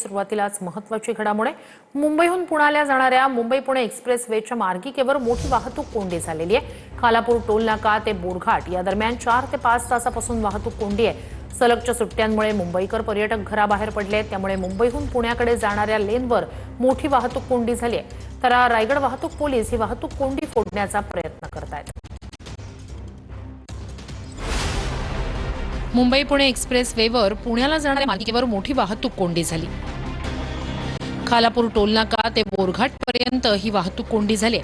सुरुवातीलाच महत्त्वाची घडामोड आहे। मुंबईहून पुण्याला जाणाऱ्या मुंबई पुणे एक्सप्रेस वेच्या मार्गिकेवर मोठी वाहतूक कोंडी झालेली आहे। खालापूर टोल नाका ते बोरघाट या दरम्यान 4 ते 5 तासापासून वाहतूक कोंडी आहे। सलगच्या सुट्ट्यांमुळे मुंबईकर पर्यटक घराबाहेर पडले आहेत, त्यामुळे मुंबईहून पुण्याकडे जाणाऱ्या लेनवर मोठी वाहतूक कोंडी झाली आहे। तर रायगड वाहतूक पोलीस ही वाहतूक कोंडी फोडण्याचा प्रयत्न करत आहेत। मुंबई पुणे एक्सप्रेस वेवर पुण्याला जाणाऱ्या मार्गिकेवर मोठी वाहतूक कोंडी झाली। खालापूर टोल नाका ते बोरघाट पर्यंत ही वाहतूक कोंडी झाली।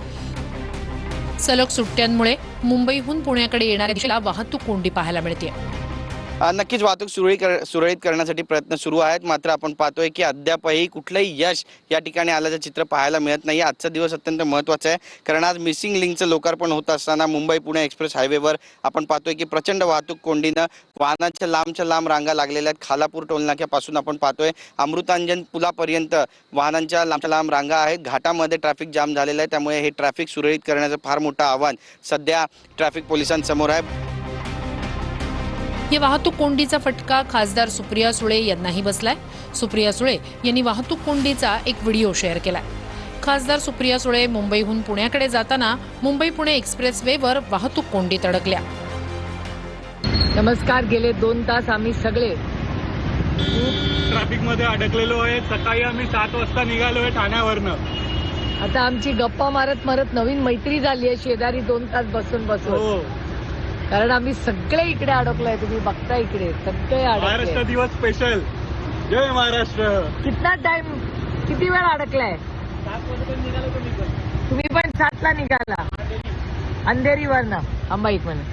सलग सुट्ट्यांमुळे मुंबईहून पुण्याकडे येणाऱ्या दिशेला वाहतूक कोंडी पाहायला मिळते। नक्कीच वाहतूक सुरळीत करण्यासाठी प्रयत्न सुरू आहेत, मात्र आपण पाहतोय की अद्यापही कुठलंही यश या ठिकाणी आल्याचं चित्र पाहायला मिळत नाही। आजचा दिवस अत्यंत महत्त्वाचा आहे, कारण आज मिसिंग लिंकचं लोकार्पण होत असताना मुंबई पुणे एक्सप्रेस हायवेवर आपण पाहतोय की प्रचंड वाहतूक कोंडीनं वाहनांच्या लांबच्या लांब रांगा लागलेल्या आहेत। खालापूर टोल नाक्यापासून आपण पाहतोय अमृतांजन पुलापर्यंत वाहनांच्या लांबच्या लांब रांगा आहेत। घाटामध्ये ट्रॅफिक जाम झालेलं आहे, त्यामुळे हे ट्रॅफिक सुरळीत करण्याचं फार मोठं आव्हान सध्या ट्रॅफिक पोलिसांसमोर आहे। या वाहतूक कोंडीचा फटका खासदार सुप्रिया सुळे यांनाही बसलाय। सुप्रिया सुळे यांनी वाहतूक कोंडीचा एक व्हिडिओ शेअर केलाय। खासदार सुप्रिया सुळे मुंबईहून पुण्याकडे जाताना मुंबई पुणे एक्सप्रेस वेवर वाहतूक कोंडीत अडकल्या। नमस्कार, गेले 2 तास आम्ही सगळे ट्रॅफिक मध्ये अडकलेलो आहे। सकाळी आम्ही 7 वाजता निघालोय ठाण्यावरनं। आता आमची गप्पा मारत मारत नवीन मैत्री झाली आहे शेजारी 2 तास बसून बसून, कारण आम्ही सगळे इकडे अडकलोय। तुम्ही बघता इकडे सगळे महाराष्ट्र अडकले। दिवस स्पेशल, जय महाराष्ट्र। कितना टाइम, किती वेळ अडकलाय? 7 वाजता निघालो तुम्ही तुम्ही पण 7 ला निघाला अंधेरीवरनं? अंबा एक मिनिट,